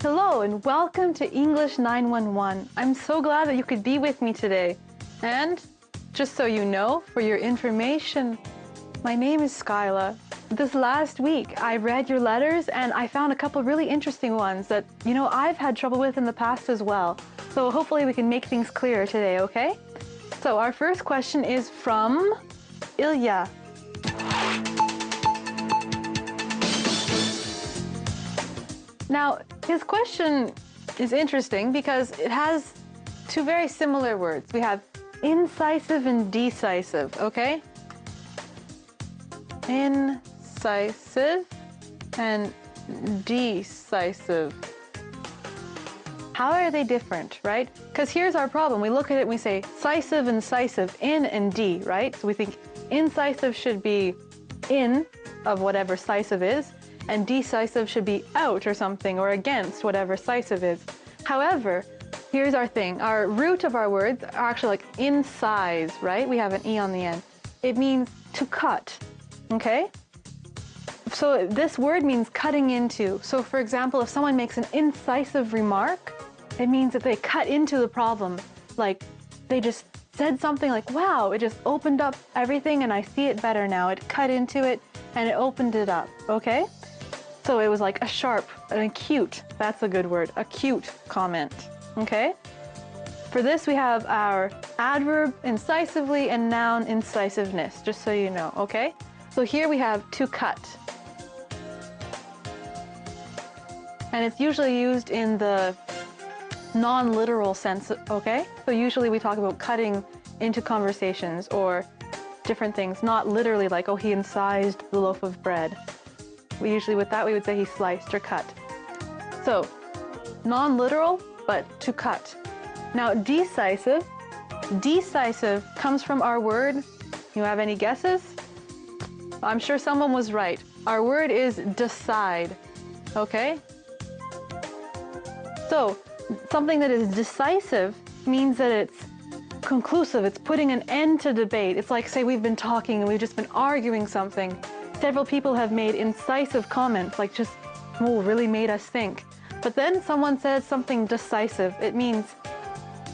Hello and welcome to English 911. I'm so glad that you could be with me today. And just so you know, for your information, my name is Skyla. This last week, I read your letters and I found a couple really interesting ones that, I've had trouble with in the past as well. So hopefully we can make things clearer today, okay? So our first question is from Ilya. Now, his question is interesting because it has two very similar words. We have incisive and decisive, okay? Incisive and decisive. How are they different, right? Because here's our problem. We look at it and we say incisive and decisive, in and d, right? So we think incisive should be in of whatever decisive is, and decisive should be out or something, or against whatever decisive is. However, here's our thing. Our root of our words are actually like incise, right? We have an E on the end. It means to cut, okay? So this word means cutting into. So for example, if someone makes an incisive remark, it means that they cut into the problem. Like they just said something like, wow, it just opened up everything and I see it better now. It cut into it and it opened it up, okay? So it was like a sharp, an acute, that's a good word, acute comment, okay? For this we have our adverb incisively and noun incisiveness, just so you know, okay? So here we have to cut. And it's usually used in the non-literal sense, okay? So usually we talk about cutting into conversations or different things, not literally like, oh, he incised the loaf of bread. We usually, with that, we would say he sliced or cut. So, non-literal, but to cut. Now, decisive comes from our word. You have any guesses? I'm sure someone was right. Our word is decide, okay? So, something that is decisive means that it's conclusive. It's putting an end to debate. It's like, say, we've been talking and we've just been arguing something. Several people have made incisive comments, like just, oh, really made us think. But then someone said something decisive. It means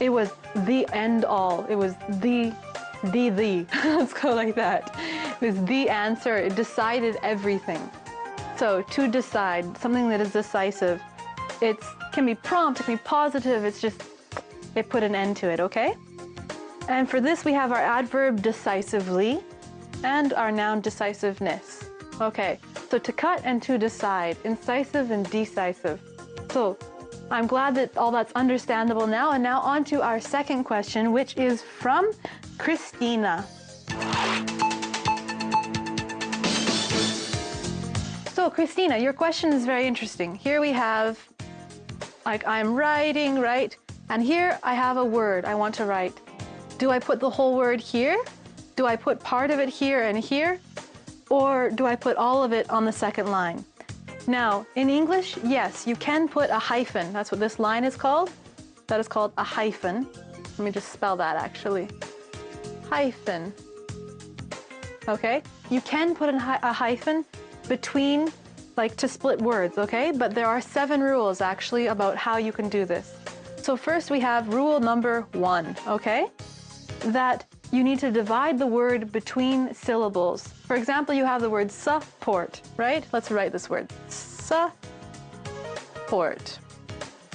it was the end all. It was the. Let's go like that. It was the answer. It decided everything. So to decide, something that is decisive, it can be prompt, it can be positive. It's just, it put an end to it, okay? And for this, we have our adverb decisively and our noun decisiveness. Okay, so to cut and to decide, incisive and decisive. So I'm glad that all that's understandable now. And now on to our second question, which is from Christina. So Christina, your question is very interesting. Here we have, like I'm writing, right? And here I have a word I want to write. Do I put the whole word here? Do I put part of it here and here? Or do I put all of it on the second line? Now, in English, yes, you can put a hyphen. That's what this line is called. That is called a hyphen. Let me just spell that actually. Hyphen. Okay? You can put a hyphen between, like to split words, okay? But there are 7 rules actually about how you can do this. So first we have rule number 1, okay? That you need to divide the word between syllables. For example, you have the word support, right? Let's write this word. Support.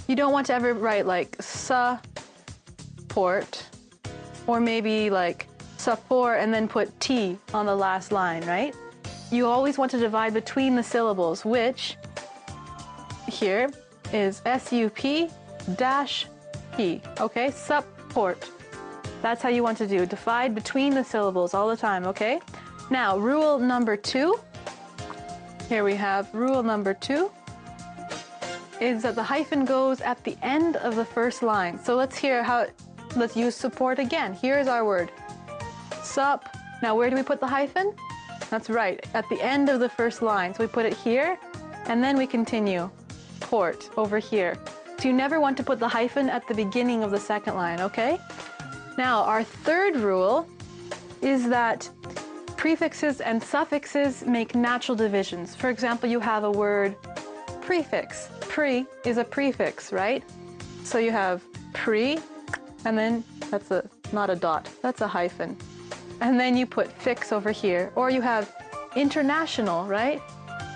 You don't want to ever write like support, or maybe like support and then put T on the last line, right? You always want to divide between the syllables, which here is SUP-P, okay? Support. That's how you want to do. Divide between the syllables all the time, okay? Now, rule number 2. Here we have rule number 2 is that the hyphen goes at the end of the first line. So let's hear how, let's use support again. Here's our word. Sup. Now, where do we put the hyphen? That's right, at the end of the first line. So we put it here, and then we continue. Port, over here. So you never want to put the hyphen at the beginning of the second line, okay? Now, our third rule is that prefixes and suffixes make natural divisions. For example, you have a word prefix. Pre is a prefix, right? So you have pre, and then that's not a dot, that's a hyphen. And then you put fix over here. Or you have international, right?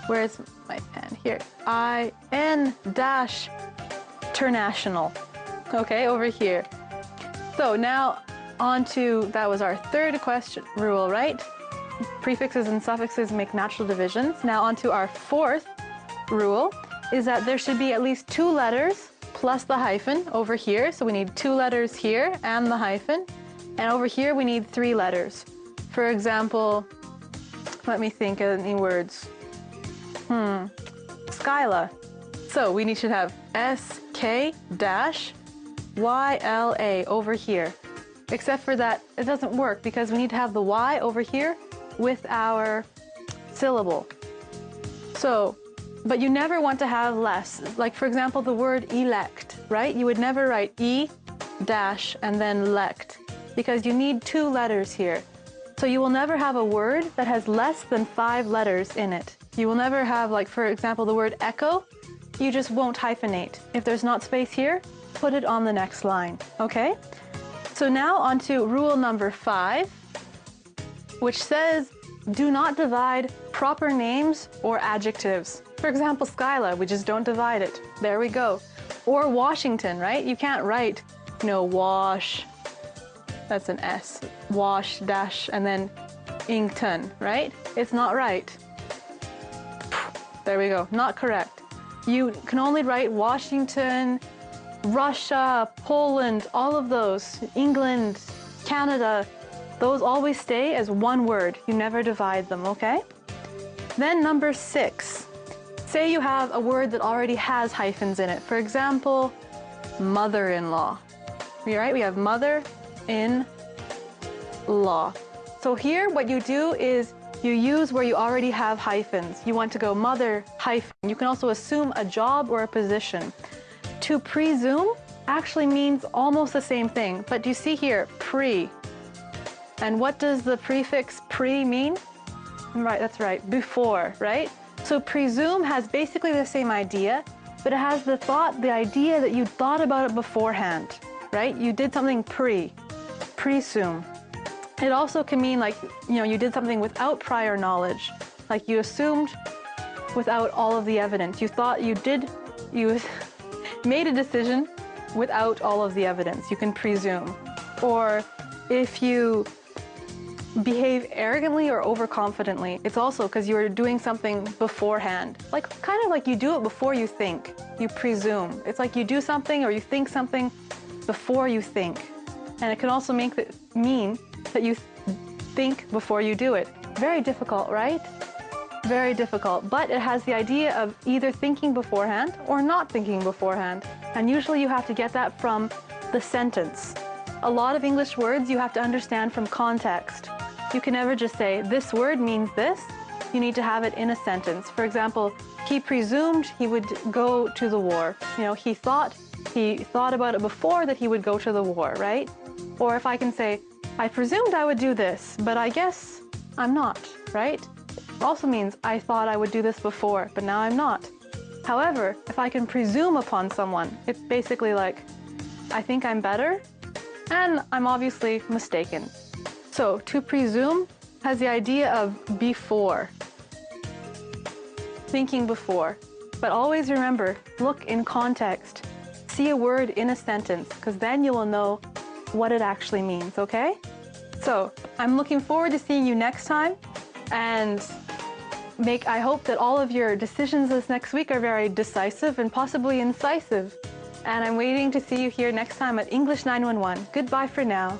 Where's my pen? Here. I-N dash international. Okay, over here. So now on to, that was our third question rule, right? Prefixes and suffixes make natural divisions. Now on to our fourth rule, is that there should be at least 2 letters plus the hyphen over here. So we need 2 letters here and the hyphen. And over here we need 3 letters. For example, let me think of any words. Skyla. So we should have SK-YLA over here. Except for that, it doesn't work because we need to have the Y over here with our syllable. So, but you never want to have less. Like for example, the word elect, right? You would never write E dash and then lect because you need 2 letters here. So you will never have a word that has less than 5 letters in it. You will never have, like for example, the word echo. You just won't hyphenate. If there's not space here, put it on the next line, okay? So now on to rule number 5, which says do not divide proper names or adjectives. For example, Skyla, we just don't divide it. There we go. Or Washington, right? You can't write, wash, that's an S, wash, dash, and then Ington, right? It's not right. There we go, not correct. You can only write Washington, Russia, Poland, all of those, England, Canada, those always stay as one word. You never divide them, okay? Then number 6. Say you have a word that already has hyphens in it. For example, mother-in-law. Right? We have mother-in-law. So here what you do is you use where you already have hyphens. You want to go mother hyphen. You can also assume a job or a position. To presume actually means almost the same thing, but do you see here, pre? And what does the prefix pre mean? Right, that's right, before, right? So presume has basically the same idea, but it has the idea that you thought about it beforehand, right? You did something presume. It also can mean like, you did something without prior knowledge, like you assumed without all of the evidence. You thought you made a decision without all of the evidence. You can presume. Or if you behave arrogantly or overconfidently, it's also because you're doing something beforehand. Like kind of like you do it before you think. You presume. It's like you do something or you think something before you think. And it can also mean that you think before you do it. Very difficult, right? Very difficult, but it has the idea of either thinking beforehand or not thinking beforehand. And usually you have to get that from the sentence. A lot of English words you have to understand from context. You can never just say, this word means this. You need to have it in a sentence. For example, he presumed he would go to the war. He thought about it before that he would go to the war, right? Or if I can say, I presumed I would do this, but I guess I'm not, right? It also means I thought I would do this before, but now I'm not. However, if I can presume upon someone, it's basically like, I think I'm better, and I'm obviously mistaken. So, to presume has the idea of before, thinking before. But always remember, look in context. See a word in a sentence, because then you will know what it actually means, okay? So, I'm looking forward to seeing you next time, and I hope that all of your decisions this next week are very decisive and possibly incisive. And I'm waiting to see you here next time at English 911. Goodbye for now.